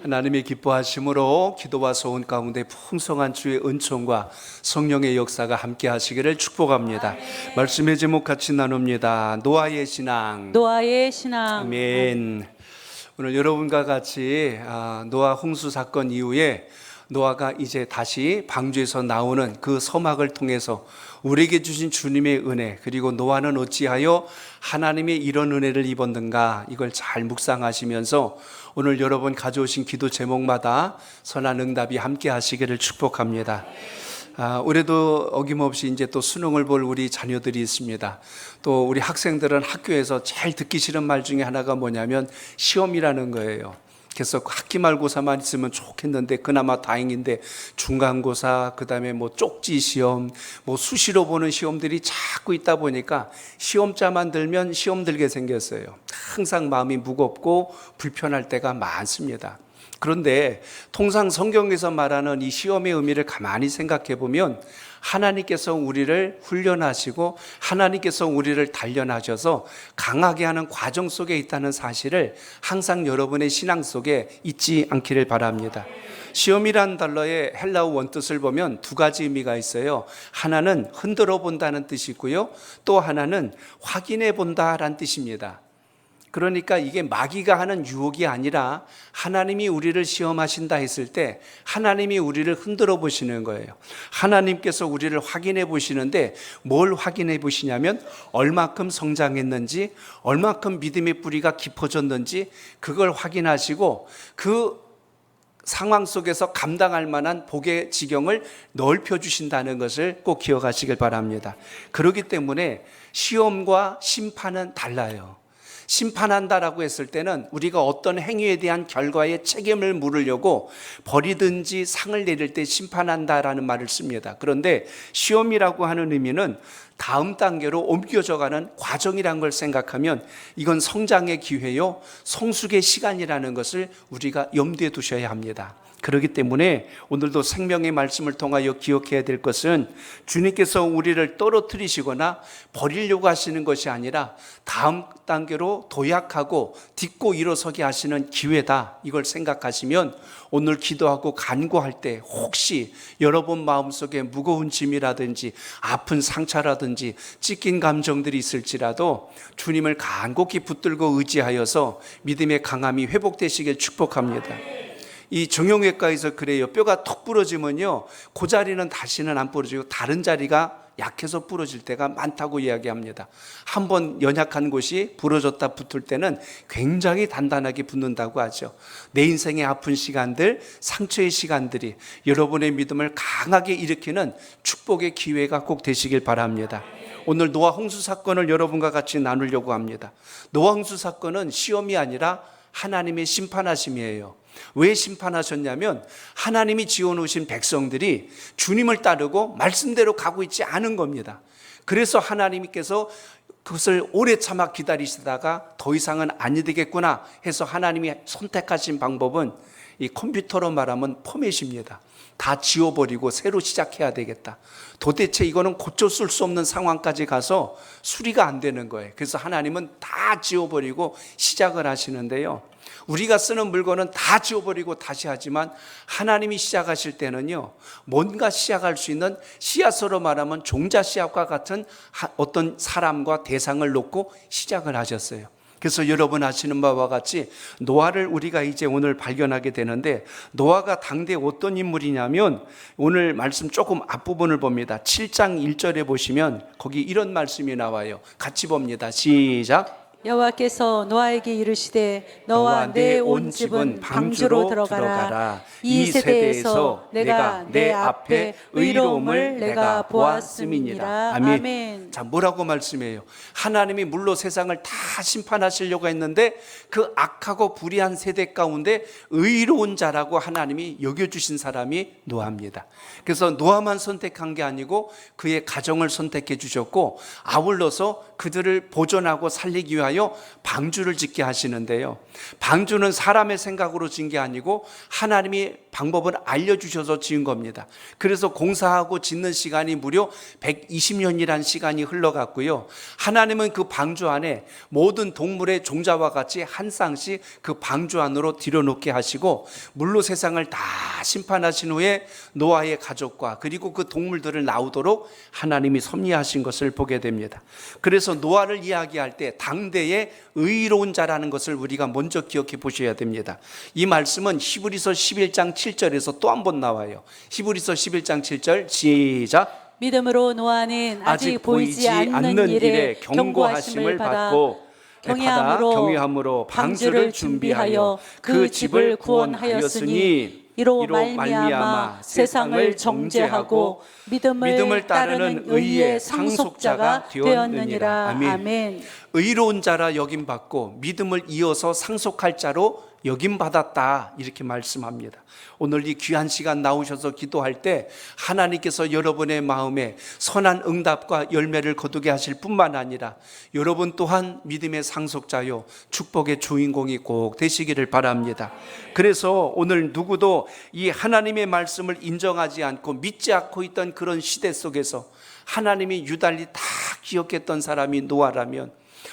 하나님의 기뻐하심으로 기도와 소원 가운데 풍성한 주의 은총과 성령의 역사가 함께 하시기를 축복합니다. 말씀의 제목 같이 나눕니다. 노아의 신앙. 노아의 신앙. 아멘. 오늘 여러분과 같이 노아 홍수 사건 이후에 노아가 이제 다시 방주에서 나오는 그 서막을 통해서 우리에게 주신 주님의 은혜, 그리고 노아는 어찌하여 하나님의 이런 은혜를 입었는가, 이걸 잘 묵상하시면서 오늘 여러분 가져오신 기도 제목마다 선한 응답이 함께 하시기를 축복합니다. 올해도 어김없이 이제 또 수능을 볼 우리 자녀들이 있습니다. 또 우리 학생들은 학교에서 제일 듣기 싫은 말 중에 하나가 뭐냐면 시험이라는 거예요. 그래서 학기 말고사만 있으면 좋겠는데 그나마 다행인데 중간고사, 그다음에 뭐 쪽지 시험, 뭐 수시로 보는 시험들이 자꾸 있다 보니까 시험자만 들면 시험 들게 생겼어요. 항상 마음이 무겁고 불편할 때가 많습니다. 그런데 통상 성경에서 말하는 이 시험의 의미를 가만히 생각해 보면 하나님께서 우리를 훈련하시고 하나님께서 우리를 단련하셔서 강하게 하는 과정 속에 있다는 사실을 항상 여러분의 신앙 속에 잊지 않기를 바랍니다. 시험이란 단어의 헬라어 원뜻을 보면 두 가지 의미가 있어요. 하나는 흔들어 본다는 뜻이고요, 또 하나는 확인해 본다라는 뜻입니다. 그러니까 이게 마귀가 하는 유혹이 아니라 하나님이 우리를 시험하신다 했을 때 하나님이 우리를 흔들어 보시는 거예요. 하나님께서 우리를 확인해 보시는데 뭘 확인해 보시냐면 얼마큼 성장했는지, 얼마큼 믿음의 뿌리가 깊어졌는지 그걸 확인하시고 그 상황 속에서 감당할 만한 복의 지경을 넓혀 주신다는 것을 꼭 기억하시길 바랍니다. 그렇기 때문에 시험과 심판은 달라요. 심판한다라고 했을 때는 우리가 어떤 행위에 대한 결과에 책임을 물으려고 벌이든지 상을 내릴 때 심판한다라는 말을 씁니다. 그런데 시험이라고 하는 의미는 다음 단계로 옮겨져가는 과정이라는 걸 생각하면 이건 성장의 기회요, 성숙의 시간이라는 것을 우리가 염두에 두셔야 합니다. 그렇기 때문에 오늘도 생명의 말씀을 통하여 기억해야 될 것은 주님께서 우리를 떨어뜨리시거나 버리려고 하시는 것이 아니라 다음 단계로 도약하고 딛고 일어서게 하시는 기회다, 이걸 생각하시면 오늘 기도하고 간구할 때 혹시 여러분 마음속에 무거운 짐이라든지 아픈 상처라든지 찢긴 감정들이 있을지라도 주님을 간곡히 붙들고 의지하여서 믿음의 강함이 회복되시길 축복합니다. 이 정형외과에서 그래요. 뼈가 톡 부러지면요, 그 자리는 다시는 안 부러지고 다른 자리가 약해서 부러질 때가 많다고 이야기합니다. 한번 연약한 곳이 부러졌다 붙을 때는 굉장히 단단하게 붙는다고 하죠. 내 인생의 아픈 시간들, 상처의 시간들이 여러분의 믿음을 강하게 일으키는 축복의 기회가 꼭 되시길 바랍니다. 오늘 노아 홍수 사건을 여러분과 같이 나누려고 합니다. 노아 홍수 사건은 시험이 아니라 하나님의 심판하심이에요. 왜 심판하셨냐면 하나님이 지어놓으신 백성들이 주님을 따르고 말씀대로 가고 있지 않은 겁니다. 그래서 하나님께서 그것을 오래 참아 기다리시다가 더 이상은 아니 되겠구나 해서 하나님이 선택하신 방법은 이 컴퓨터로 말하면 포맷입니다. 다 지워버리고 새로 시작해야 되겠다. 도대체 이거는 고쳐 쓸 수 없는 상황까지 가서 수리가 안 되는 거예요. 그래서 하나님은 다 지워버리고 시작을 하시는데요, 우리가 쓰는 물건은 다 지워버리고 다시 하지만 하나님이 시작하실 때는요, 뭔가 시작할 수 있는 씨앗으로 말하면 종자 씨앗과 같은 어떤 사람과 대상을 놓고 시작을 하셨어요. 그래서 여러분 아시는 바와 같이 노아를 우리가 이제 오늘 발견하게 되는데, 노아가 당대 어떤 인물이냐면 오늘 말씀 조금 앞부분을 봅니다. 7장 1절에 보시면 거기 이런 말씀이 나와요. 같이 봅니다. 시작. 여호와께서 노아에게 이르시되 너와 내 온 집은 방주로 들어가라. 이 세대에서 내가 내 앞에 의로움을 내가 보았음이니라. 아멘. 자, 뭐라고 말씀해요? 하나님이 물로 세상을 다 심판하시려고 했는데 그 악하고 불의한 세대 가운데 의로운 자라고 하나님이 여겨주신 사람이 노아입니다. 그래서 노아만 선택한 게 아니고 그의 가정을 선택해 주셨고 아울러서 그들을 보존하고 살리기 위하여 통하여 방주를 짓게 하시는데요. 방주는 사람의 생각으로 지은 게 아니고 하나님이 방법을 알려주셔서 지은 겁니다. 그래서 공사하고 짓는 시간이 무려 120년이라는 시간이 흘러갔고요. 하나님은 그 방주 안에 모든 동물의 종자와 같이 한 쌍씩 그 방주 안으로 들여놓게 하시고 물로 세상을 다 심판하신 후에 노아의 가족과 그리고 그 동물들을 나오도록 하나님이 섭리하신 것을 보게 됩니다. 그래서 노아를 이야기할 때 당대의 의로운 자라는 것을 우리가 먼저 기억해 보셔야 됩니다. 이 말씀은 히브리서 11장 7절에서 또 한 번 나와요. 히브리서 11장 7절 시작. 믿음으로 노아는 아직 보이지 않는 일에 경고하심을 받고 경외함으로 방주를 준비하여 그 집을 구원하였으니 이로 말미암아 세상을 정죄하고 믿음을 따르는 의의 상속자가 되었느니라. 아멘. 의로운 자라 여김받고 믿음을 이어서 상속할 자로 여김받았다 이렇게 말씀합니다. 오늘 이 귀한 시간 나오셔서 기도할 때 하나님께서 여러분의 마음에 선한 응답과 열매를 거두게 하실 뿐만 아니라 여러분 또한 믿음의 상속자요 축복의 주인공이 꼭 되시기를 바랍니다. 그래서 오늘 누구도 이 하나님의 말씀을 인정하지 않고 믿지 않고 있던 그런 시대 속에서 하나님이 유달리 다 기억했던 사람이 노아라면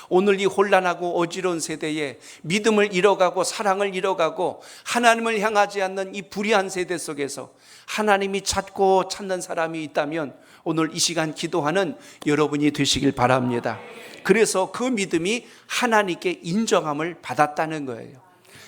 오늘 이 혼란하고 어지러운 세대에 믿음을 잃어가고 사랑을 잃어가고 하나님을 향하지 않는 이 불의한 세대 속에서 하나님이 찾고 찾는 사람이 있다면 오늘 이 시간 기도하는 여러분이 되시길 바랍니다. 그래서 그 믿음이 하나님께 인정함을 받았다는 거예요.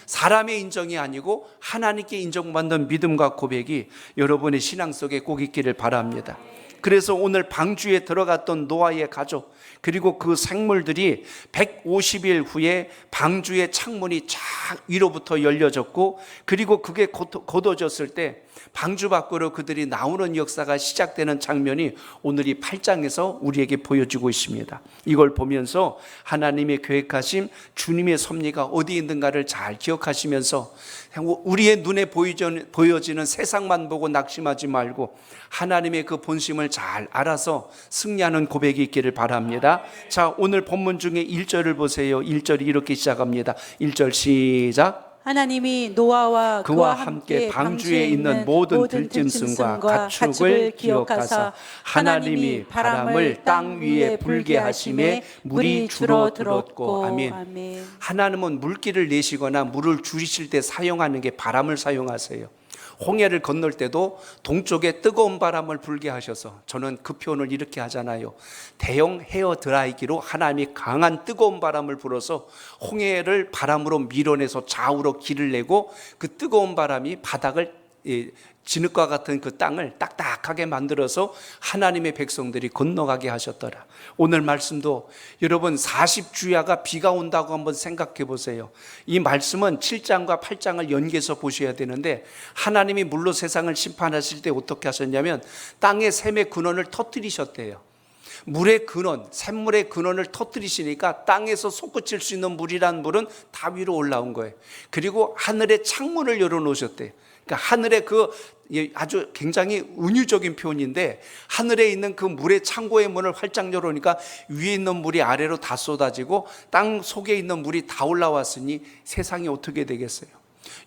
사람의 인정이 아니고 하나님께 인정받는 믿음과 고백이 여러분의 신앙 속에 꼭 있기를 바랍니다. 그래서 오늘 방주에 들어갔던 노아의 가족 그리고 그 생물들이 150일 후에 방주의 창문이 쫙 위로부터 열려졌고 그리고 그게 걷어졌을 때 방주 밖으로 그들이 나오는 역사가 시작되는 장면이 오늘 이 8장에서 우리에게 보여지고 있습니다. 이걸 보면서 하나님의 계획하신 주님의 섭리가 어디 있는가를 잘 기억하시면서 우리의 눈에 보여지는 세상만 보고 낙심하지 말고 하나님의 그 본심을 잘 알아서 승리하는 고백이 있기를 바랍니다. 자, 오늘 본문 중에 1절을 보세요. 1절이 이렇게 시작합니다. 1절 시작. 하나님이 노아와 그와 함께 방주에 있는 모든 들짐승과 가축을 기억하사 하나님이 바람을 땅 위에 불게 하심에 물이 줄어들었고. 아멘. 하나님은 물기를 내시거나 물을 줄이실 때 사용하는 게 바람을 사용하세요. 홍해를 건널 때도 동쪽에 뜨거운 바람을 불게 하셔서 저는 그 표현을 이렇게 하잖아요. 대형 헤어 드라이기로 하나님이 강한 뜨거운 바람을 불어서 홍해를 바람으로 밀어내서 좌우로 길을 내고 그 뜨거운 바람이 바닥을 진흙과 같은 그 땅을 딱딱하게 만들어서 하나님의 백성들이 건너가게 하셨더라. 오늘 말씀도 여러분 40주야가 비가 온다고 한번 생각해 보세요. 이 말씀은 7장과 8장을 연계해서 보셔야 되는데 하나님이 물로 세상을 심판하실 때 어떻게 하셨냐면 땅의 샘의 근원을 터뜨리셨대요. 물의 근원, 샘물의 근원을 터뜨리시니까 땅에서 솟구칠 수 있는 물이란 물은 다 위로 올라온 거예요. 그리고 하늘의 창문을 열어놓으셨대요. 그러니까 하늘의 그 아주 굉장히 은유적인 표현인데 하늘에 있는 그 물의 창고의 문을 활짝 열어놓으니까 위에 있는 물이 아래로 다 쏟아지고 땅 속에 있는 물이 다 올라왔으니 세상이 어떻게 되겠어요?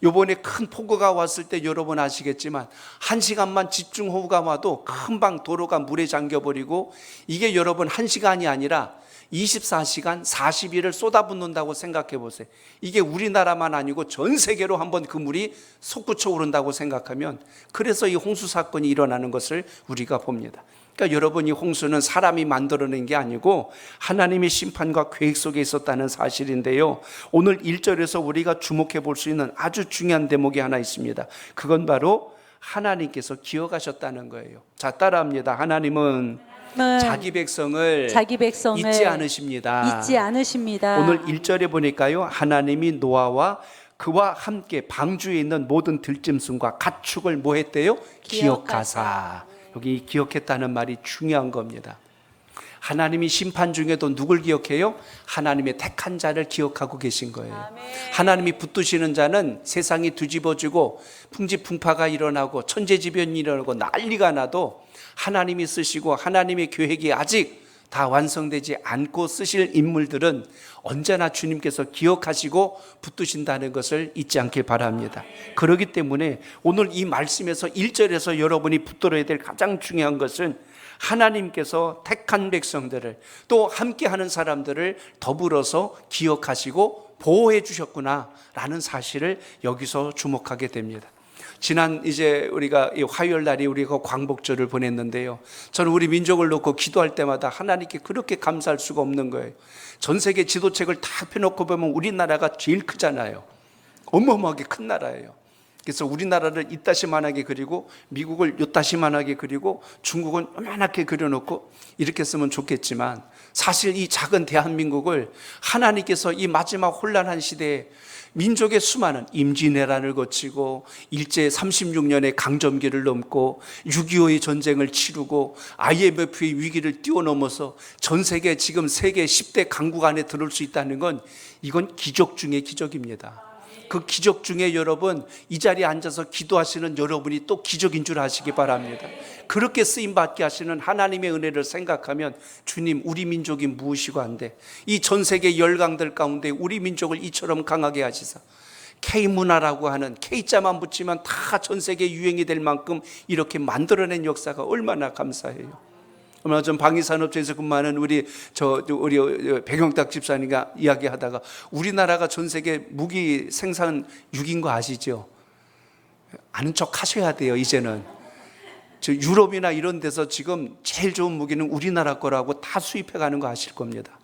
요번에 큰 폭우가 왔을 때 여러분 아시겠지만 1시간만 집중호우가 와도 금방 도로가 물에 잠겨버리고 이게 여러분 1시간이 아니라 24시간 40일을 쏟아붓는다고 생각해 보세요. 이게 우리나라만 아니고 전 세계로 한번 그 물이 솟구쳐 오른다고 생각하면 그래서 이 홍수 사건이 일어나는 것을 우리가 봅니다. 그러니까 여러분 이 홍수는 사람이 만들어낸 게 아니고 하나님의 심판과 계획 속에 있었다는 사실인데요. 오늘 1절에서 우리가 주목해 볼 수 있는 아주 중요한 대목이 하나 있습니다. 그건 바로 하나님께서 기억하셨다는 거예요. 자, 따라합니다. 하나님은 자기 백성을 잊지 않으십니다. 오늘 1절에 보니까요. 하나님이 노아와 그와 함께 방주에 있는 모든 들짐승과 가축을 뭐 했대요? 기억하사. 여기 기억했다는 말이 중요한 겁니다. 하나님이 심판 중에도 누굴 기억해요? 하나님의 택한 자를 기억하고 계신 거예요. 아멘. 하나님이 붙드시는 자는 세상이 뒤집어지고 풍지풍파가 일어나고 천재지변이 일어나고 난리가 나도 하나님이 쓰시고 하나님의 계획이 아직 다 완성되지 않고 쓰실 인물들은 언제나 주님께서 기억하시고 붙드신다는 것을 잊지 않길 바랍니다. 그렇기 때문에 오늘 이 말씀에서 1절에서 여러분이 붙들어야 될 가장 중요한 것은 하나님께서 택한 백성들을 또 함께하는 사람들을 더불어서 기억하시고 보호해 주셨구나 라는 사실을 여기서 주목하게 됩니다. 지난 이제 우리가 이 화요일 날이 우리가 광복절을 보냈는데요. 저는 우리 민족을 놓고 기도할 때마다 하나님께 그렇게 감사할 수가 없는 거예요. 전 세계 지도책을 다 펴놓고 보면 우리나라가 제일 크잖아요. 어마어마하게 큰 나라예요. 그래서 우리나라를 이따시만하게 그리고 미국을 요따시만하게 그리고 중국은 요만하게 그려놓고 이렇게 쓰면 좋겠지만 사실 이 작은 대한민국을 하나님께서 이 마지막 혼란한 시대에 민족의 수많은 임진왜란을 거치고 일제 36년의 강점기를 넘고 6.25의 전쟁을 치르고 IMF의 위기를 뛰어넘어서 전 세계 지금 세계 10대 강국 안에 들어올 수 있다는 건 이건 기적 중의 기적입니다. 그 기적 중에 여러분 이 자리에 앉아서 기도하시는 여러분이 또 기적인 줄 아시기 바랍니다. 그렇게 쓰임받게 하시는 하나님의 은혜를 생각하면 주님 우리 민족이 무엇이고 한데 이 전 세계 열강들 가운데 우리 민족을 이처럼 강하게 하시사 K문화라고 하는 K자만 붙이면 다 전 세계 유행이 될 만큼 이렇게 만들어낸 역사가 얼마나 감사해요. 얼마 전 방위산업체에서 근무하는 우리 백영탁 집사님과 이야기하다가 우리나라가 전 세계 무기 생산 6인 거 아시죠? 아는 척 하셔야 돼요. 이제는 저 유럽이나 이런 데서 지금 제일 좋은 무기는 우리나라 거라고 다 수입해 가는 거 아실 겁니다.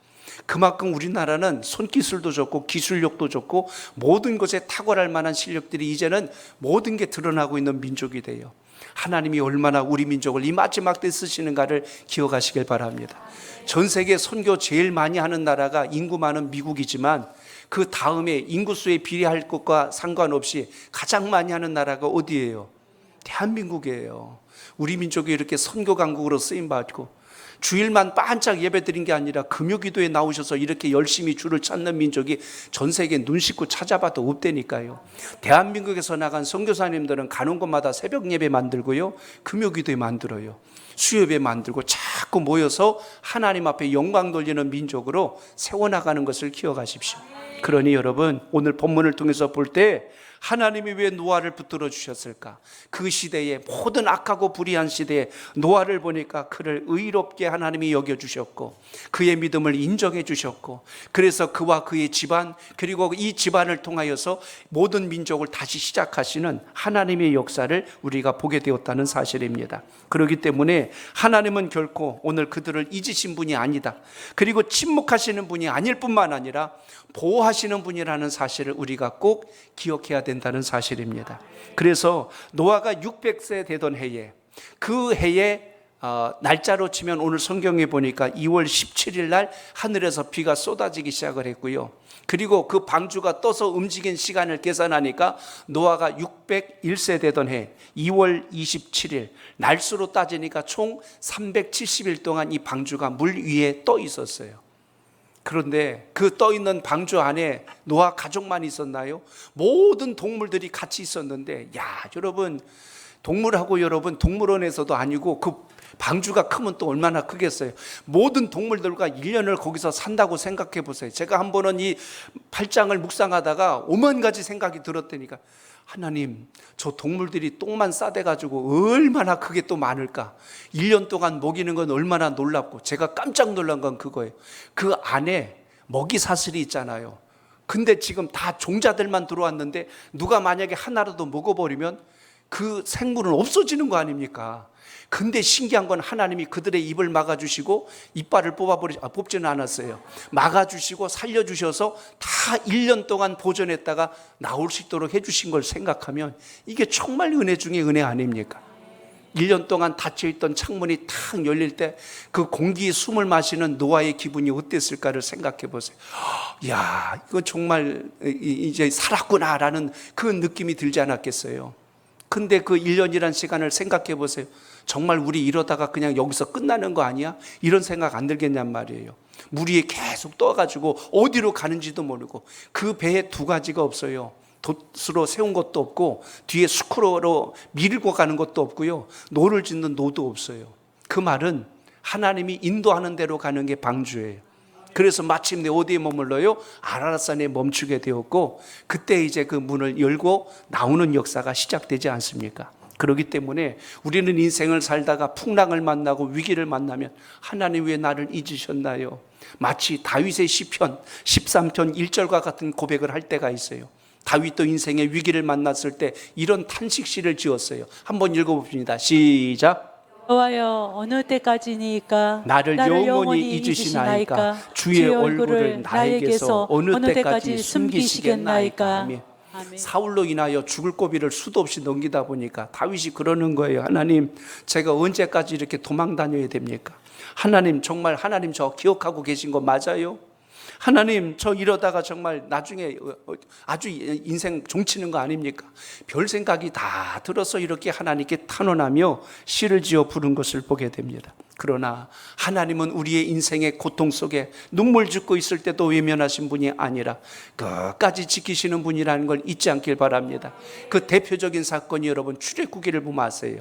그만큼 우리나라는 손기술도 좋고 기술력도 좋고 모든 것에 탁월할 만한 실력들이 이제는 모든 게 드러나고 있는 민족이 돼요. 하나님이 얼마나 우리 민족을 이 마지막 때 쓰시는가를 기억하시길 바랍니다. 전 세계 선교 제일 많이 하는 나라가 인구 많은 미국이지만 그 다음에 인구수에 비례할 것과 상관없이 가장 많이 하는 나라가 어디예요? 대한민국이에요. 우리 민족이 이렇게 선교 강국으로 쓰임받고 주일만 반짝 예배드린 게 아니라 금요기도에 나오셔서 이렇게 열심히 주를 찾는 민족이 전 세계에 눈 씻고 찾아봐도 없다니까요. 대한민국에서 나간 선교사님들은 가는 곳마다 새벽 예배 만들고요, 금요기도에 만들어요. 수요예배 만들고 자꾸 모여서 하나님 앞에 영광 돌리는 민족으로 세워나가는 것을 기억하십시오. 그러니 여러분 오늘 본문을 통해서 볼 때 하나님이 왜 노아를 붙들어 주셨을까? 그 시대에 모든 악하고 불의한 시대에 노아를 보니까 그를 의롭게 하나님이 여겨주셨고 그의 믿음을 인정해 주셨고 그래서 그와 그의 집안 그리고 이 집안을 통하여서 모든 민족을 다시 시작하시는 하나님의 역사를 우리가 보게 되었다는 사실입니다. 그렇기 때문에 하나님은 결코 오늘 그들을 잊으신 분이 아니다. 그리고 침묵하시는 분이 아닐 뿐만 아니라 보호하시는 분이라는 사실을 우리가 꼭 기억해야 된다는 사실입니다. 그래서 노아가 600세 되던 해에 그 해에 날짜로 치면 오늘 성경에 보니까 2월 17일 날 하늘에서 비가 쏟아지기 시작을 했고요. 그리고 그 방주가 떠서 움직인 시간을 계산하니까 노아가 601세 되던 해 2월 27일 날수로 따지니까 총 370일 동안 이 방주가 물 위에 떠 있었어요. 그런데 그 떠있는 방주 안에 노아 가족만 있었나요? 모든 동물들이 같이 있었는데 여러분 동물하고 여러분 동물원에서도 아니고 그 방주가 크면 또 얼마나 크겠어요. 모든 동물들과 1년을 거기서 산다고 생각해 보세요. 제가 한 번은 이 8장을 묵상하다가 오만 가지 생각이 들었다니까 하나님 저 동물들이 똥만 싸대가지고 얼마나 크게 또 많을까. 1년 동안 먹이는 건 얼마나 놀랍고 제가 깜짝 놀란 건 그거예요. 그 안에 먹이 사슬이 있잖아요. 근데 지금 다 종자들만 들어왔는데 누가 만약에 하나라도 먹어버리면 그 생물은 없어지는 거 아닙니까? 근데 신기한 건 하나님이 그들의 입을 막아주시고 이빨을 뽑지는 않았어요. 막아주시고 살려주셔서 다 1년 동안 보존했다가 나올 수 있도록 해주신 걸 생각하면 이게 정말 은혜 중에 은혜 아닙니까? 1년 동안 닫혀있던 창문이 탁 열릴 때 그 공기의 숨을 마시는 노아의 기분이 어땠을까를 생각해 보세요. 이거 정말 이제 살았구나라는 그 느낌이 들지 않았겠어요? 근데 그 1년이란 시간을 생각해 보세요. 정말 우리 이러다가 그냥 여기서 끝나는 거 아니야? 이런 생각 안 들겠냔 말이에요. 물 위에 계속 떠가지고 어디로 가는지도 모르고 그 배에 두 가지가 없어요. 돛으로 세운 것도 없고 뒤에 스크로로 밀고 가는 것도 없고요. 노를 짓는 노도 없어요. 그 말은 하나님이 인도하는 대로 가는 게 방주예요. 그래서 마침내 어디에 머물러요? 아라랏산에 멈추게 되었고, 그때 이제 그 문을 열고 나오는 역사가 시작되지 않습니까? 그렇기 때문에 우리는 인생을 살다가 풍랑을 만나고 위기를 만나면 하나님 왜 나를 잊으셨나요? 마치 다윗의 시편 13편 1절과 같은 고백을 할 때가 있어요. 다윗도 인생의 위기를 만났을 때 이런 탄식시를 지었어요. 한번 읽어봅니다. 시작. 여호와여 어느 때까지니까 나를 영원히 잊으시나이까? 주의 얼굴을 나에게서 어느 때까지 숨기시겠나이까? 아멘. 사울로 인하여 죽을 고비를 수도 없이 넘기다 보니까 다윗이 그러는 거예요. 하나님, 제가 언제까지 이렇게 도망 다녀야 됩니까? 하나님, 정말 하나님 저 기억하고 계신 거 맞아요? 하나님, 저 이러다가 정말 나중에 아주 인생 종치는 거 아닙니까? 별 생각이 다 들어서 이렇게 하나님께 탄원하며 시를 지어 부른 것을 보게 됩니다. 그러나 하나님은 우리의 인생의 고통 속에 눈물 짓고 있을 때도 외면하신 분이 아니라 끝까지 지키시는 분이라는 걸 잊지 않길 바랍니다. 그 대표적인 사건이 여러분 출애굽기를 보면 아세요.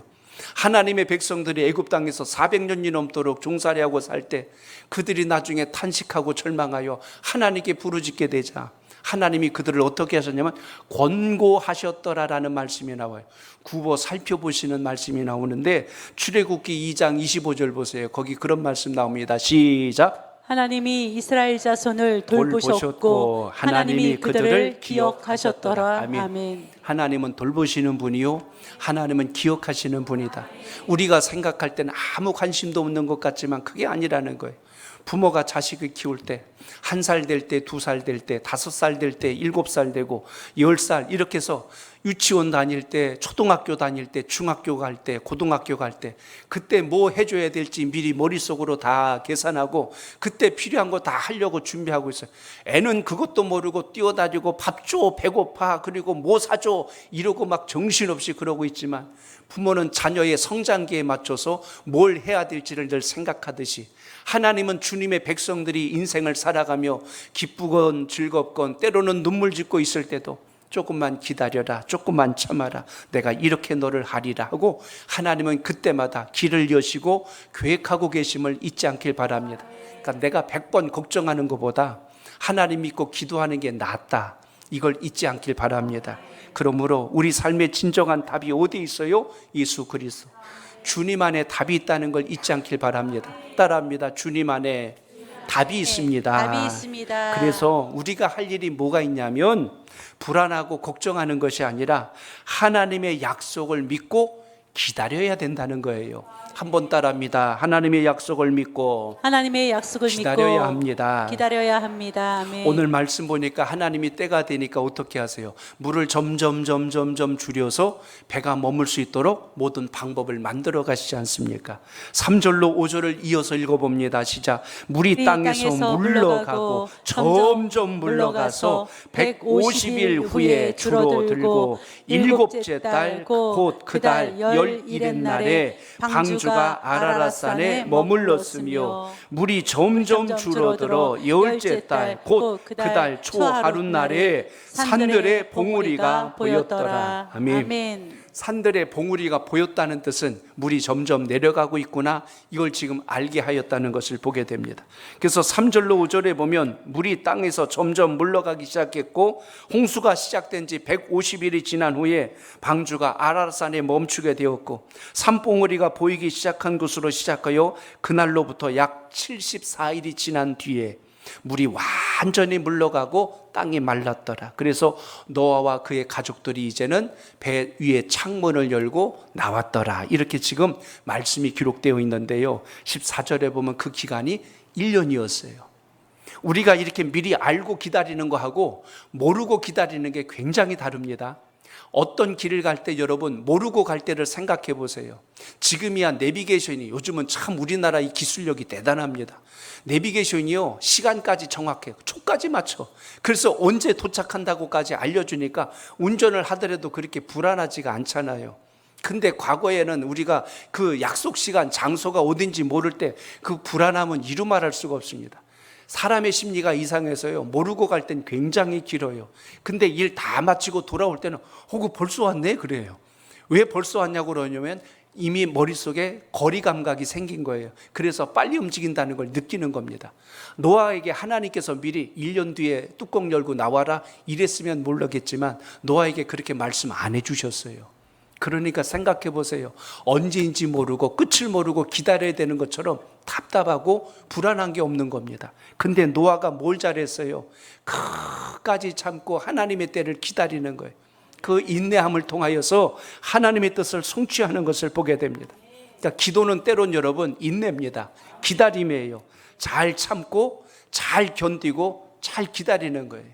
하나님의 백성들이 애굽 땅에서 400년이 넘도록 종살이하고 살 때 그들이 나중에 탄식하고 절망하여 하나님께 부르짖게 되자 하나님이 그들을 어떻게 하셨냐면 권고하셨더라라는 말씀이 나와요. 굽어 살펴보시는 말씀이 나오는데 출애굽기 2장 25절 보세요. 거기 그런 말씀 나옵니다. 시작. 하나님이 이스라엘 자손을 돌보셨고 하나님이 그들을 기억하셨더라. 아멘. 하나님은 돌보시는 분이요, 하나님은 기억하시는 분이다. 우리가 생각할 때는 아무 관심도 없는 것 같지만 그게 아니라는 거예요. 부모가 자식을 키울 때 1살 될 때, 2살 될 때, 5살 될 때, 7살 되고 10살 이렇게 해서 유치원 다닐 때, 초등학교 다닐 때, 중학교 갈 때, 고등학교 갈 때 그때 뭐 해줘야 될지 미리 머릿속으로 다 계산하고 그때 필요한 거 다 하려고 준비하고 있어요. 애는 그것도 모르고 뛰어다니고 밥 줘, 배고파, 그리고 뭐 사줘 이러고 막 정신없이 그러고 있지만 부모는 자녀의 성장기에 맞춰서 뭘 해야 될지를 늘 생각하듯이 하나님은 주님의 백성들이 인생을 살아가며 기쁘건 즐겁건 때로는 눈물 짓고 있을 때도 조금만 기다려라, 조금만 참아라, 내가 이렇게 너를 하리라 하고 하나님은 그때마다 길을 여시고 계획하고 계심을 잊지 않길 바랍니다. 그러니까 내가 100번 걱정하는 것보다 하나님 믿고 기도하는 게 낫다, 이걸 잊지 않길 바랍니다. 그러므로 우리 삶의 진정한 답이 어디 있어요? 예수 그리스도. 주님 안에 답이 있다는 걸 잊지 않길 바랍니다. 따라합니다. 주님 안에 답이 있습니다. 답이 있습니다. 그래서 우리가 할 일이 뭐가 있냐면 불안하고 걱정하는 것이 아니라 하나님의 약속을 믿고 기다려야 된다는 거예요. 한번 따라합니다. 하나님의 약속을 믿고 하나님의 약속을 기다려야 합니다. 기다려야 합니다. 아멘. 오늘 말씀 보니까 하나님이 때가 되니까 어떻게 하세요? 물을 점점 줄여서 배가 머물 수 있도록 모든 방법을 만들어 가시지 않습니까? 3절로 5절을 이어서 읽어봅니다. 시작. 물이 땅에서 물러가고 점점 물러가서 150일 후에 줄어들고 일곱째 달 곧 그 달 열일의 날에 방주가 아라랏산에 머물렀으며 물이 점점 줄어들어 열째 달 곧 그 달 초 하룻날에 산들의 봉우리가 보였더라. 아멘. 산들의 봉우리가 보였다는 뜻은 물이 점점 내려가고 있구나, 이걸 지금 알게 하였다는 것을 보게 됩니다. 그래서 3절로 5절에 보면 물이 땅에서 점점 물러가기 시작했고 홍수가 시작된 지 150일이 지난 후에 방주가 아라랏산에 멈추게 되었고 산봉우리가 보이기 시작한 곳으로 시작하여 그날로부터 약 74일이 지난 뒤에 물이 완전히 물러가고 땅이 말랐더라. 그래서 노아와 그의 가족들이 이제는 배 위에 창문을 열고 나왔더라. 이렇게 지금 말씀이 기록되어 있는데요, 14절에 보면 그 기간이 1년이었어요. 우리가 이렇게 미리 알고 기다리는 거하고 모르고 기다리는 게 굉장히 다릅니다. 어떤 길을 갈 때 여러분 모르고 갈 때를 생각해 보세요. 지금이야 내비게이션이, 요즘은 참 우리나라 이 기술력이 대단합니다. 내비게이션이요 시간까지 정확해요. 초까지 맞춰. 그래서 언제 도착한다고까지 알려주니까 운전을 하더라도 그렇게 불안하지가 않잖아요. 근데 과거에는 우리가 그 약속 시간 장소가 어딘지 모를 때 그 불안함은 이루 말할 수가 없습니다. 사람의 심리가 이상해서요 모르고 갈 땐 굉장히 길어요. 근데 일 다 마치고 돌아올 때는 벌써 왔네 그래요. 왜 벌써 왔냐고 그러냐면 이미 머릿속에 거리 감각이 생긴 거예요. 그래서 빨리 움직인다는 걸 느끼는 겁니다. 노아에게 하나님께서 미리 1년 뒤에 뚜껑 열고 나와라 이랬으면 모르겠지만 노아에게 그렇게 말씀 안 해주셨어요. 그러니까 생각해 보세요. 언제인지 모르고 끝을 모르고 기다려야 되는 것처럼 답답하고 불안한 게 없는 겁니다. 근데 노아가 뭘 잘했어요? 끝까지 참고 하나님의 때를 기다리는 거예요. 그 인내함을 통하여서 하나님의 뜻을 성취하는 것을 보게 됩니다. 그러니까 기도는 때론 여러분 인내입니다. 기다림이에요. 잘 참고 잘 견디고 잘 기다리는 거예요.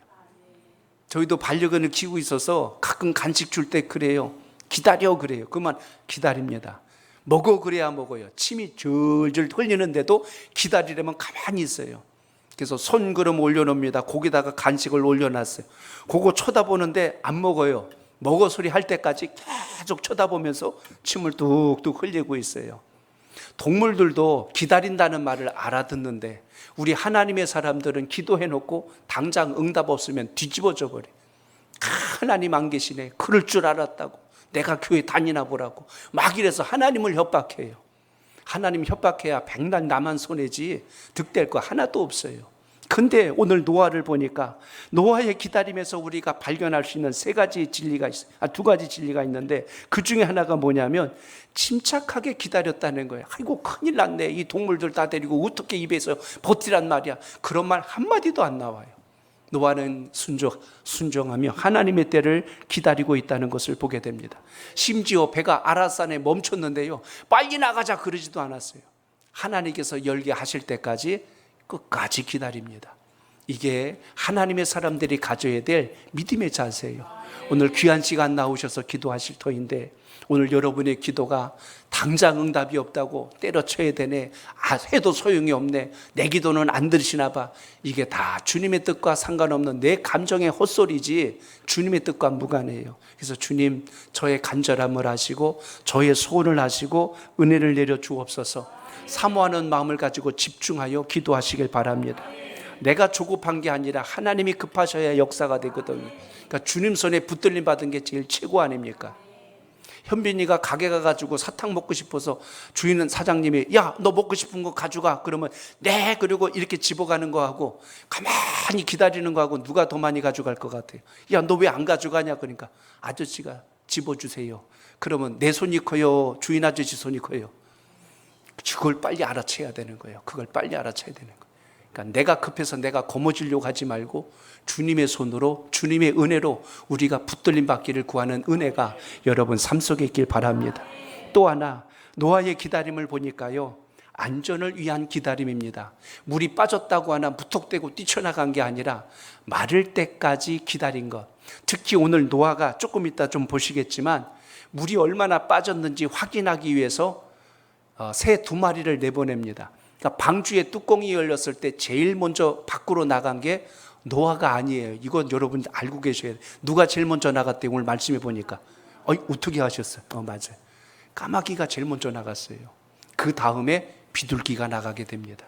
저희도 반려견을 키우고 있어서 가끔 간식 줄 때 그래요. 기다려 그래요. 그만 기다립니다. 먹어 그래야 먹어요. 침이 줄줄 흘리는데도 기다리려면 가만히 있어요. 그래서 손그름 올려놓습니다. 거기다가 간식을 올려놨어요. 그거 쳐다보는데 안 먹어요. 먹어 소리 할 때까지 계속 쳐다보면서 침을 뚝뚝 흘리고 있어요. 동물들도 기다린다는 말을 알아듣는데 우리 하나님의 사람들은 기도해놓고 당장 응답 없으면 뒤집어져 버려요. 하나님 안 계시네. 그럴 줄 알았다고. 내가 교회 다니나 보라고 막 이래서 하나님을 협박해요. 하나님 협박해야 백날 나만 손해지 득될 거 하나도 없어요. 근데 오늘 노아를 보니까 노아의 기다림에서 우리가 발견할 수 있는 두 가지 진리가 있는데 그 중에 하나가 뭐냐면 침착하게 기다렸다는 거예요. 아이고 큰일 났네. 이 동물들 다 데리고 어떻게 입에서 버티란 말이야. 그런 말 한마디도 안 나와요. 노아는 순종하며 하나님의 때를 기다리고 있다는 것을 보게 됩니다. 심지어 배가 아라산에 멈췄는데요, 빨리 나가자 그러지도 않았어요. 하나님께서 열게 하실 때까지 끝까지 기다립니다. 이게 하나님의 사람들이 가져야 될 믿음의 자세예요. 오늘 귀한 시간 나오셔서 기도하실 터인데 오늘 여러분의 기도가 당장 응답이 없다고 때려쳐야 되네, 해도 소용이 없네, 내 기도는 안 들으시나 봐. 이게 다 주님의 뜻과 상관없는 내 감정의 헛소리지 주님의 뜻과 무관해요. 그래서 주님, 저의 간절함을 아시고 저의 소원을 아시고 은혜를 내려 주옵소서. 사모하는 마음을 가지고 집중하여 기도하시길 바랍니다. 내가 조급한 게 아니라 하나님이 급하셔야 역사가 되거든요. 그러니까 주님 손에 붙들림 받은 게 제일 최고 아닙니까? 현빈이가 가게 가가지고 사탕 먹고 싶어서 주인은 사장님이 야, 너 먹고 싶은 거 가져가. 그러면 네, 그리고 이렇게 집어가는 거하고 가만히 기다리는 거하고 누가 더 많이 가져갈 것 같아요? 야, 너 왜 안 가져가냐? 그러니까 아저씨가 집어주세요. 그러면 내 손이 커요? 주인 아저씨 손이 커요? 그걸 빨리 알아채야 되는 거예요. 그걸 빨리 알아채야 되는 거예요. 그러니까 내가 급해서 내가 거머쥐려고 하지 말고 주님의 손으로 주님의 은혜로 우리가 붙들림 받기를 구하는 은혜가 여러분 삶 속에 있길 바랍니다. 또 하나 노아의 기다림을 보니까요, 안전을 위한 기다림입니다. 물이 빠졌다고 하나 무턱대고 뛰쳐나간 게 아니라 마를 때까지 기다린 것. 특히 오늘 노아가 조금 이따 좀 보시겠지만 물이 얼마나 빠졌는지 확인하기 위해서 새 2마리를 내보냅니다. 그러니까 방주의 뚜껑이 열렸을 때 제일 먼저 밖으로 나간 게 노아가 아니에요. 이건 여러분 알고 계셔야 돼요. 누가 제일 먼저 나갔대? 오늘 말씀해 보니까 어떻게 하셨어요? 맞아요. 까마귀가 제일 먼저 나갔어요. 그 다음에 비둘기가 나가게 됩니다.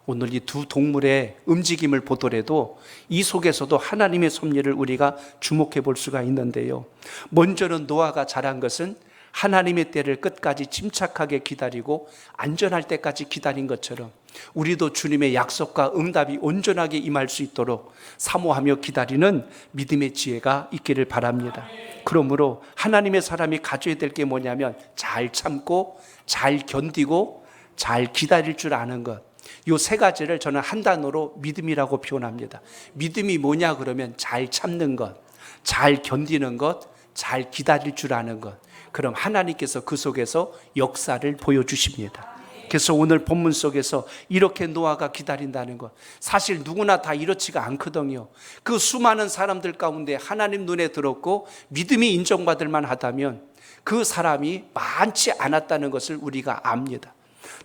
오늘 이 두 동물의 움직임을 보더라도 이 속에서도 하나님의 섭리를 우리가 주목해 볼 수가 있는데요, 먼저는 노아가 잘한 것은 하나님의 때를 끝까지 침착하게 기다리고 안전할 때까지 기다린 것처럼 우리도 주님의 약속과 응답이 온전하게 임할 수 있도록 사모하며 기다리는 믿음의 지혜가 있기를 바랍니다. 그러므로 하나님의 사람이 가져야 될 게 뭐냐면 잘 참고 잘 견디고 잘 기다릴 줄 아는 것. 이 3가지를 저는 한 단어로 믿음이라고 표현합니다. 믿음이 뭐냐 그러면 잘 참는 것, 잘 견디는 것, 잘 기다릴 줄 아는 것. 그럼 하나님께서 그 속에서 역사를 보여주십니다. 그래서 오늘 본문 속에서 이렇게 노아가 기다린다는 것, 사실 누구나 다 이렇지가 않거든요. 그 수많은 사람들 가운데 하나님 눈에 들었고 믿음이 인정받을 만하다면 그 사람이 많지 않았다는 것을 우리가 압니다.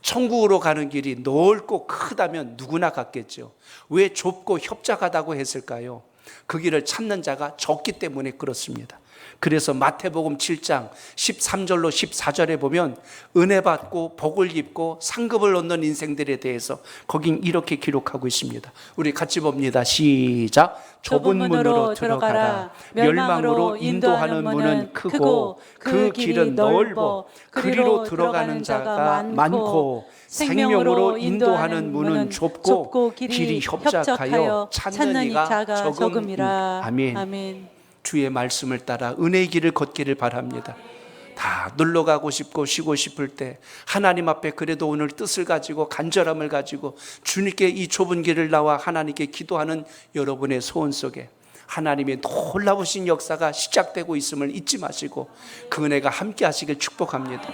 천국으로 가는 길이 넓고 크다면 누구나 갔겠죠. 왜 좁고 협착하다고 했을까요? 그 길을 찾는 자가 적기 때문에 그렇습니다. 그래서 마태복음 7장 13절로 14절에 보면 은혜 받고 복을 입고 상급을 얻는 인생들에 대해서 거긴 이렇게 기록하고 있습니다. 우리 같이 봅니다. 시작. 좁은 문으로 들어가라. 멸망으로 인도하는 문은 크고 그 길은 넓어 그리로 들어가는 자가 많고 생명으로 인도하는 문은 좁고 길이 협착하여 찾는 이가 적음이라. 아멘. 주의 말씀을 따라 은혜의 길을 걷기를 바랍니다. 다 놀러 가고 싶고 쉬고 싶을 때 하나님 앞에 그래도 오늘 뜻을 가지고 간절함을 가지고 주님께 이 좁은 길을 나와 하나님께 기도하는 여러분의 소원 속에 하나님의 놀라우신 역사가 시작되고 있음을 잊지 마시고 그 은혜가 함께 하시길 축복합니다.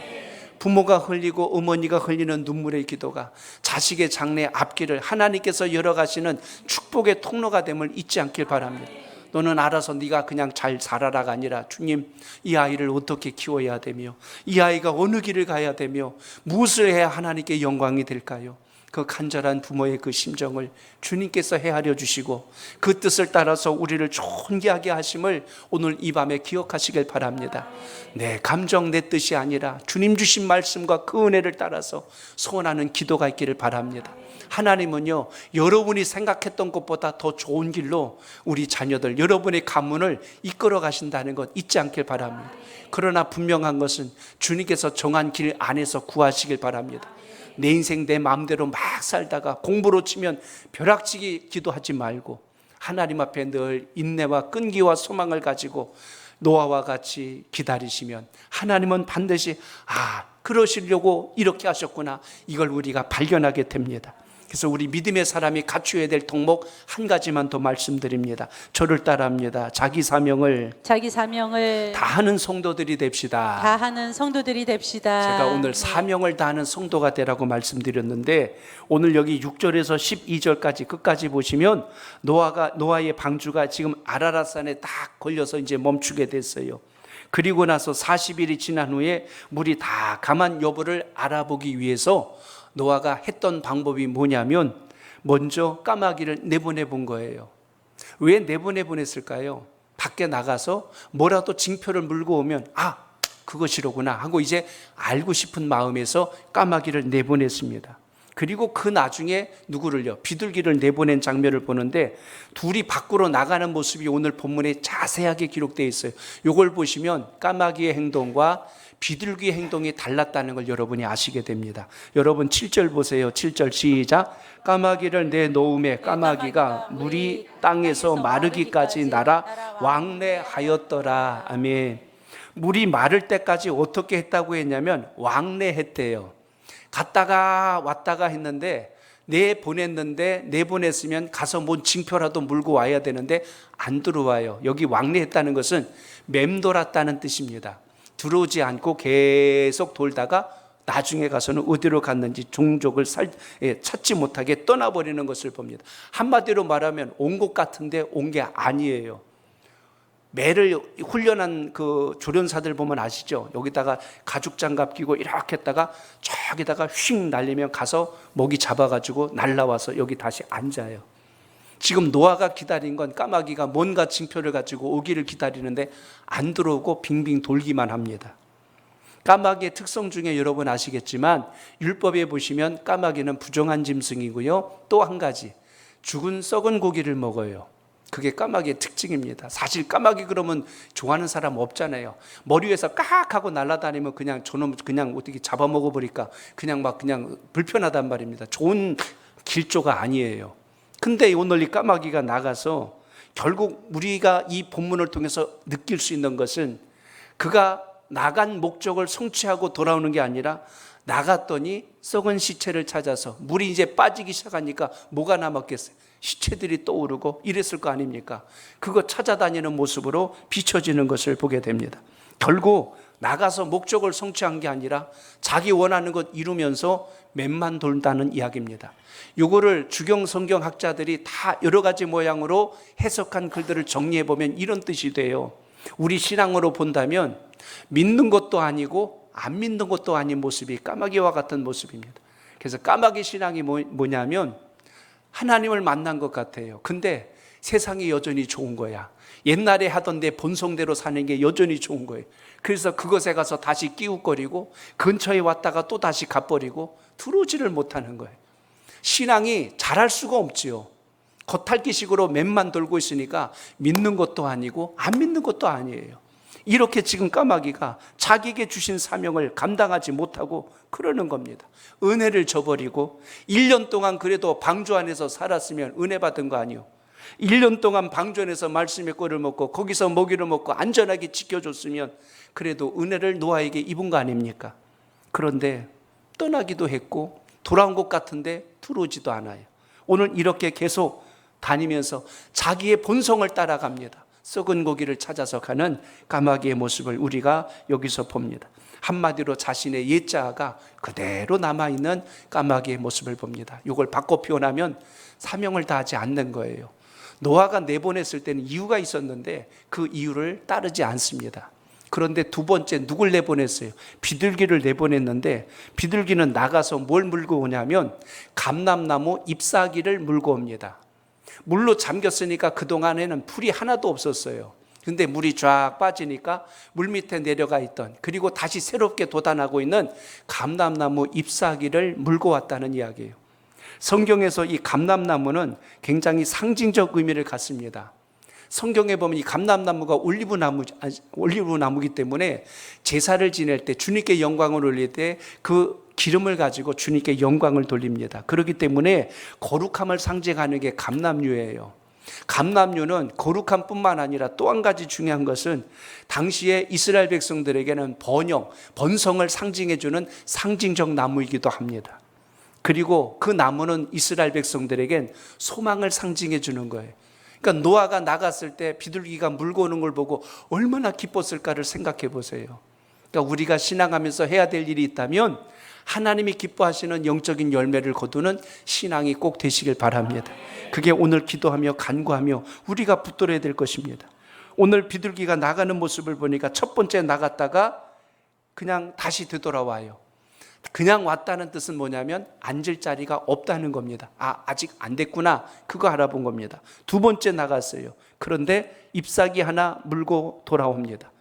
부모가 흘리고 어머니가 흘리는 눈물의 기도가 자식의 장래 앞길을 하나님께서 열어가시는 축복의 통로가 됨을 잊지 않길 바랍니다. 너는 알아서 네가 그냥 잘 자라라가 아니라 주님, 이 아이를 어떻게 키워야 되며 이 아이가 어느 길을 가야 되며 무엇을 해야 하나님께 영광이 될까요? 그 간절한 부모의 그 심정을 주님께서 헤아려 주시고 그 뜻을 따라서 우리를 존귀하게 하심을 오늘 이 밤에 기억하시길 바랍니다. 내 감정, 내 뜻이 아니라 주님 주신 말씀과 그 은혜를 따라서 소원하는 기도가 있기를 바랍니다. 하나님은요, 여러분이 생각했던 것보다 더 좋은 길로 우리 자녀들, 여러분의 가문을 이끌어 가신다는 것 잊지 않길 바랍니다. 그러나 분명한 것은 주님께서 정한 길 안에서 구하시길 바랍니다. 내 인생 내 마음대로 막 살다가 공부로 치면 벼락치기 기도하지 말고 하나님 앞에 늘 인내와 끈기와 소망을 가지고 노아와 같이 기다리시면 하나님은 반드시 그러시려고 이렇게 하셨구나, 이걸 우리가 발견하게 됩니다. 그래서 우리 믿음의 사람이 갖추어야 될 덕목 한 가지만 더 말씀드립니다. 저를 따라합니다. 자기 사명을 다하는 성도들이 됩시다. 제가 오늘 사명을 다하는 성도가 되라고 말씀드렸는데 오늘 여기 6절에서 12절까지 끝까지 보시면 노아의 방주가 지금 아라랏산에 딱 걸려서 이제 멈추게 됐어요. 그리고 나서 40일이 지난 후에 물이 다 가만 여부를 알아보기 위해서 노아가 했던 방법이 뭐냐면 먼저 까마귀를 내보내 본 거예요. 왜 내보내 보냈을까요? 밖에 나가서 뭐라도 징표를 물고 오면 그것이로구나 하고 이제 알고 싶은 마음에서 까마귀를 내보냈습니다. 그리고 그 나중에 누구를요? 비둘기를 내보낸 장면을 보는데 둘이 밖으로 나가는 모습이 오늘 본문에 자세하게 기록되어 있어요. 이걸 보시면 까마귀의 행동과 비둘기의 행동이 달랐다는 걸 여러분이 아시게 됩니다. 여러분 7절 보세요. 7절 시작. 까마귀를 내놓음에 까마귀가 물이 땅에서 마르기까지 날아 왕래하였더라. 아멘. 물이 마를 때까지 어떻게 했다고 했냐면 왕래했대요. 갔다가 왔다가 했는데 내보냈으면 가서 뭔 징표라도 물고 와야 되는데 안 들어와요. 여기 왕래했다는 것은 맴돌았다는 뜻입니다. 들어오지 않고 계속 돌다가 나중에 가서는 어디로 갔는지 종족을 찾지 못하게 떠나버리는 것을 봅니다. 한마디로 말하면 온 것 같은데 온 게 아니에요. 매를 훈련한 그 조련사들 보면 아시죠? 여기다가 가죽장갑 끼고 이렇게 했다가 저기다가 휙 날리면 가서 먹이 잡아가지고 날라와서 여기 다시 앉아요. 지금 노아가 기다린 건 까마귀가 뭔가 징표를 가지고 오기를 기다리는데 안 들어오고 빙빙 돌기만 합니다. 까마귀의 특성 중에 여러분 아시겠지만 율법에 보시면 까마귀는 부정한 짐승이고요. 또 한 가지 죽은 썩은 고기를 먹어요. 그게 까마귀의 특징입니다. 사실 까마귀 그러면 좋아하는 사람 없잖아요. 머리 위에서 깍 하고 날아다니면 그냥 저놈 그냥 어떻게 잡아먹어버릴까 그냥 불편하단 말입니다. 좋은 길조가 아니에요. 근데 오늘 이 까마귀가 나가서 결국 우리가 이 본문을 통해서 느낄 수 있는 것은 그가 나간 목적을 성취하고 돌아오는 게 아니라 나갔더니 썩은 시체를 찾아서 물이 이제 빠지기 시작하니까 뭐가 남았겠어요? 시체들이 떠오르고 이랬을 거 아닙니까? 그거 찾아다니는 모습으로 비춰지는 것을 보게 됩니다. 결국 나가서 목적을 성취한 게 아니라 자기 원하는 것 이루면서 맴만 돌다는 이야기입니다. 이거를 주경 성경 학자들이 다 여러 가지 모양으로 해석한 글들을 정리해 보면 이런 뜻이 돼요. 우리 신앙으로 본다면 믿는 것도 아니고 안 믿는 것도 아닌 모습이 까마귀와 같은 모습입니다. 그래서 까마귀 신앙이 뭐냐면 하나님을 만난 것 같아요. 근데 세상이 여전히 좋은 거야. 옛날에 하던데 본성대로 사는 게 여전히 좋은 거예요. 그래서 그것에 가서 다시 끼웃거리고 근처에 왔다가 또 다시 가버리고 들어오지를 못하는 거예요. 신앙이 잘할 수가 없지요. 겉핥기식으로 맴만 돌고 있으니까 믿는 것도 아니고 안 믿는 것도 아니에요. 이렇게 지금 까마귀가 자기에게 주신 사명을 감당하지 못하고 그러는 겁니다. 은혜를 저버리고 1년 동안 그래도 방주 안에서 살았으면 은혜 받은 거 아니요. 1년 동안 방주 안에서 말씀의 꼴을 먹고 거기서 먹이를 먹고 안전하게 지켜줬으면 그래도 은혜를 노아에게 입은 거 아닙니까? 그런데 떠나기도 했고 돌아온 것 같은데 들어오지도 않아요. 오늘 이렇게 계속 다니면서 자기의 본성을 따라갑니다. 썩은 고기를 찾아서 가는 까마귀의 모습을 우리가 여기서 봅니다. 한마디로 자신의 옛자아가 그대로 남아있는 까마귀의 모습을 봅니다. 이걸 바꿔 표현하면 사명을 다하지 않는 거예요. 노아가 내보냈을 때는 이유가 있었는데 그 이유를 따르지 않습니다. 그런데 두 번째 누굴 내보냈어요? 비둘기를 내보냈는데 비둘기는 나가서 뭘 물고 오냐면 감람나무 잎사귀를 물고 옵니다. 물로 잠겼으니까 그동안에는 풀이 하나도 없었어요. 근데 물이 쫙 빠지니까 물 밑에 내려가 있던, 그리고 다시 새롭게 돋아나고 있는 감람나무 잎사귀를 물고 왔다는 이야기예요. 성경에서 이 감람나무는 굉장히 상징적 의미를 갖습니다. 성경에 보면 이 감람나무가 올리브나무이기 때문에 제사를 지낼 때, 주님께 영광을 올릴 때 그 기름을 가지고 주님께 영광을 돌립니다. 그렇기 때문에 거룩함을 상징하는 게 감람류예요. 감람류는 거룩함 뿐만 아니라 또 한 가지 중요한 것은 당시에 이스라엘 백성들에게는 번성을 상징해주는 상징적 나무이기도 합니다. 그리고 그 나무는 이스라엘 백성들에겐 소망을 상징해 주는 거예요. 그러니까 노아가 나갔을 때 비둘기가 물고 오는 걸 보고 얼마나 기뻤을까를 생각해 보세요. 그러니까 우리가 신앙하면서 해야 될 일이 있다면 하나님이 기뻐하시는 영적인 열매를 거두는 신앙이 꼭 되시길 바랍니다. 그게 오늘 기도하며 간구하며 우리가 붙들어야 될 것입니다. 오늘 비둘기가 나가는 모습을 보니까 첫 번째 나갔다가 그냥 다시 되돌아와요. 그냥 왔다는 뜻은 뭐냐면 앉을 자리가 없다는 겁니다. 아직 안 됐구나, 그거 알아본 겁니다. 두 번째 나갔어요. 그런데 잎사귀 하나 물고 돌아옵니다.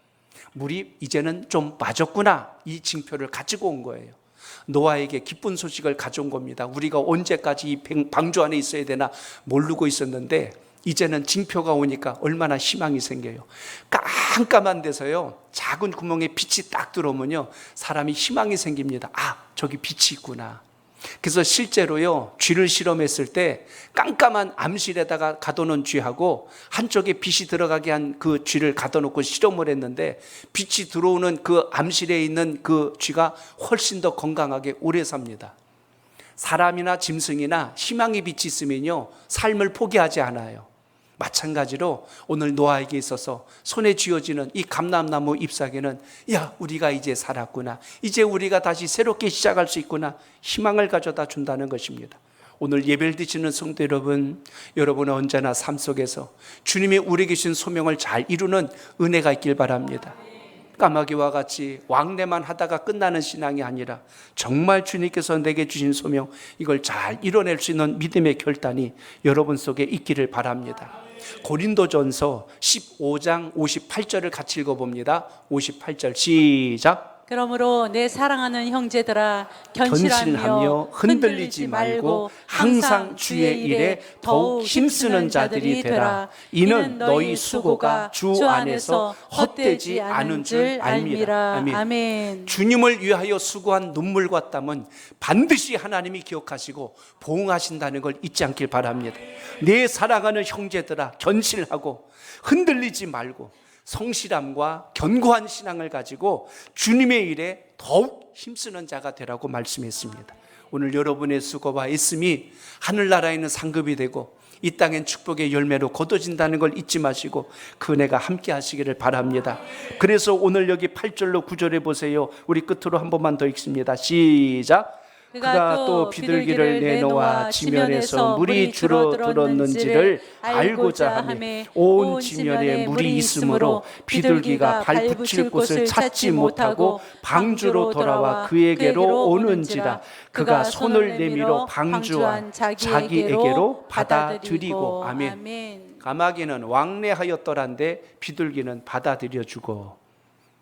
물이 이제는 좀 빠졌구나, 이 징표를 가지고 온 거예요. 노아에게 기쁜 소식을 가져온 겁니다. 우리가 언제까지 이 방주 안에 있어야 되나 모르고 있었는데 이제는 징표가 오니까 얼마나 희망이 생겨요. 깜깜한 데서요, 작은 구멍에 빛이 딱 들어오면요, 사람이 희망이 생깁니다. 저기 빛이 있구나. 그래서 실제로요, 쥐를 실험했을 때 깜깜한 암실에다가 가둬놓은 쥐하고 한쪽에 빛이 들어가게 한 그 쥐를 가둬놓고 실험을 했는데 빛이 들어오는 그 암실에 있는 그 쥐가 훨씬 더 건강하게 오래 삽니다. 사람이나 짐승이나 희망의 빛이 있으면요, 삶을 포기하지 않아요. 마찬가지로 오늘 노아에게 있어서 손에 쥐어지는 이 감람나무 잎사귀는 우리가 이제 살았구나, 이제 우리가 다시 새롭게 시작할 수 있구나, 희망을 가져다 준다는 것입니다. 오늘 예배를 드시는 성도 여러분, 여러분은 언제나 삶 속에서 주님이 우리에게 주신 소명을 잘 이루는 은혜가 있길 바랍니다. 까마귀와 같이 왕래만 하다가 끝나는 신앙이 아니라 정말 주님께서 내게 주신 소명, 이걸 잘 이뤄낼 수 있는 믿음의 결단이 여러분 속에 있기를 바랍니다. 고린도전서 15장 58절을 같이 읽어봅니다. 58절 시작. 그러므로 내 사랑하는 형제들아, 견실하며 흔들리지 말고 항상 주의 일에 더욱 힘쓰는 자들이 되라. 이는 너희 수고가 주 안에서 헛되지 않은 줄 알미라. 아멘. 주님을 위하여 수고한 눈물과 땀은 반드시 하나님이 기억하시고 보응하신다는 걸 잊지 않길 바랍니다. 내 사랑하는 형제들아, 견실하고 흔들리지 말고 성실함과 견고한 신앙을 가지고 주님의 일에 더욱 힘쓰는 자가 되라고 말씀했습니다. 오늘 여러분의 수고와 애씀이 하늘나라에 있는 상급이 되고 이 땅엔 축복의 열매로 거둬진다는 걸 잊지 마시고 그 은혜가 함께 하시기를 바랍니다. 그래서 오늘 여기 8절로 9절에 보세요. 우리 끝으로 한 번만 더 읽습니다. 시작. 그가 또 비둘기를 내놓아 지면에서 물이 줄어들었는지를 알고자 하매 온 지면에 물이 있으므로 비둘기가 발붙일 곳을 찾지 못하고 방주로 돌아와 그에게로 오는지라. 그가 손을 내밀어 방주한 자기에게로 받아들이고. 아멘. 까마귀는 왕래하였더란데 비둘기는 받아들여주고.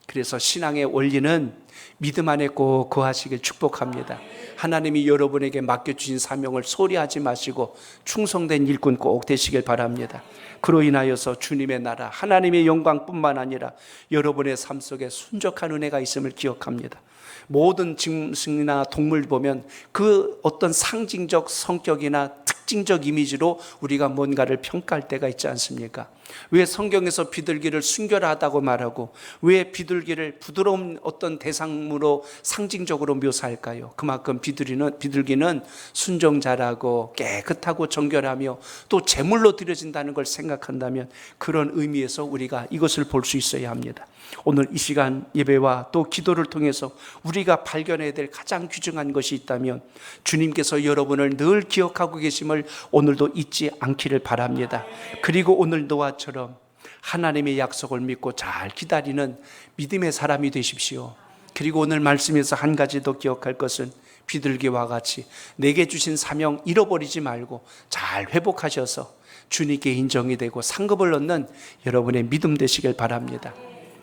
그래서 신앙의 원리는 믿음 안에 꼭 거하시길 축복합니다. 하나님이 여러분에게 맡겨주신 사명을 소리하지 마시고 충성된 일꾼 꼭 되시길 바랍니다. 그로 인하여서 주님의 나라, 하나님의 영광뿐만 아니라 여러분의 삶 속에 순적한 은혜가 있음을 기억합니다. 모든 짐승이나 동물 보면 그 어떤 상징적 성격이나 특징적 이미지로 우리가 뭔가를 평가할 때가 있지 않습니까? 왜 성경에서 비둘기를 순결하다고 말하고 왜 비둘기를 부드러운 어떤 대상으로 상징적으로 묘사할까요? 그만큼 비둘기는 순종자라고 깨끗하고 정결하며 또 제물로 드려진다는 걸 생각한다면 그런 의미에서 우리가 이것을 볼 수 있어야 합니다. 오늘 이 시간 예배와 또 기도를 통해서 우리가 발견해야 될 가장 귀중한 것이 있다면 주님께서 여러분을 늘 기억하고 계심을 오늘도 잊지 않기를 바랍니다. 그리고 오늘 노아처럼 하나님의 약속을 믿고 잘 기다리는 믿음의 사람이 되십시오. 그리고 오늘 말씀에서 한 가지 더 기억할 것은 비둘기와 같이 내게 주신 사명 잃어버리지 말고 잘 회복하셔서 주님께 인정이 되고 상급을 얻는 여러분의 믿음 되시길 바랍니다.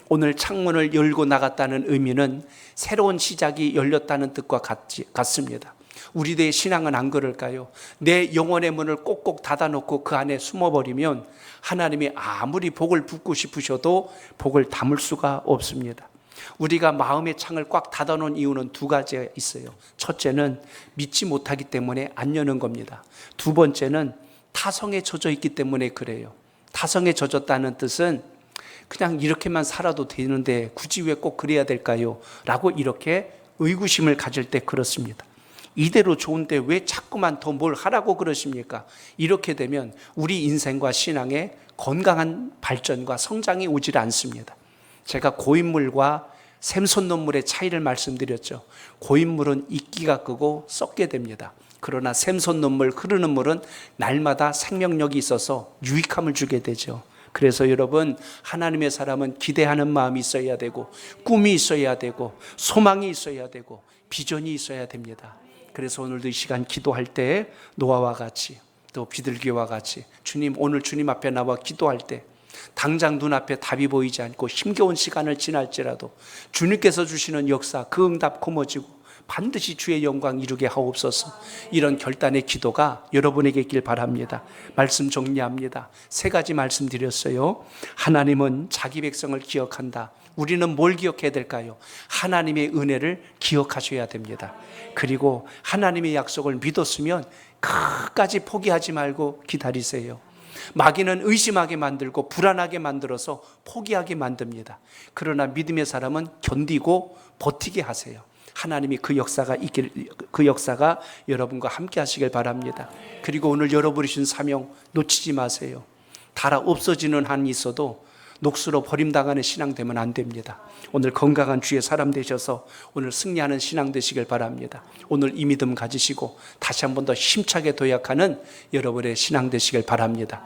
오늘 창문을 열고 나갔다는 의미는 새로운 시작이 열렸다는 뜻과 같습니다. 우리들의 신앙은 안 그럴까요? 내 영혼의 문을 꼭꼭 닫아놓고 그 안에 숨어버리면 하나님이 아무리 복을 붓고 싶으셔도 복을 담을 수가 없습니다. 우리가 마음의 창을 꽉 닫아놓은 이유는 두 가지가 있어요. 첫째는 믿지 못하기 때문에 안 여는 겁니다. 두 번째는 타성에 젖어 있기 때문에 그래요. 타성에 젖었다는 뜻은 그냥 이렇게만 살아도 되는데 굳이 왜 꼭 그래야 될까요? 라고 이렇게 의구심을 가질 때 그렇습니다. 이대로 좋은데 왜 자꾸만 더 뭘 하라고 그러십니까? 이렇게 되면 우리 인생과 신앙의 건강한 발전과 성장이 오질 않습니다. 제가 고인물과 샘솟는물의 차이를 말씀드렸죠. 고인물은 이끼가 끄고 썩게 됩니다. 그러나 샘솟는물, 흐르는 물은 날마다 생명력이 있어서 유익함을 주게 되죠. 그래서 여러분, 하나님의 사람은 기대하는 마음이 있어야 되고 꿈이 있어야 되고 소망이 있어야 되고 비전이 있어야 됩니다. 그래서 오늘도 이 시간 기도할 때 노아와 같이 또 비둘기와 같이 주님, 오늘 주님 앞에 나와 기도할 때 당장 눈앞에 답이 보이지 않고 힘겨운 시간을 지날지라도 주님께서 주시는 역사, 그 응답 고무지고 반드시 주의 영광 이루게 하옵소서. 이런 결단의 기도가 여러분에게 있길 바랍니다. 말씀 정리합니다. 세 가지 말씀드렸어요. 하나님은 자기 백성을 기억한다. 우리는 뭘 기억해야 될까요? 하나님의 은혜를 기억하셔야 됩니다. 그리고 하나님의 약속을 믿었으면 끝까지 포기하지 말고 기다리세요. 마귀는 의심하게 만들고 불안하게 만들어서 포기하게 만듭니다. 그러나 믿음의 사람은 견디고 버티게 하세요. 하나님이 그 역사가 여러분과 함께 하시길 바랍니다. 그리고 오늘 열어버리신 사명 놓치지 마세요. 달아 없어지는 한이 있어도 녹수로 버림당하는 신앙 되면 안 됩니다. 오늘 건강한 주의 사람 되셔서 오늘 승리하는 신앙 되시길 바랍니다. 오늘 이 믿음 가지시고 다시 한 번 더 힘차게 도약하는 여러분의 신앙 되시길 바랍니다.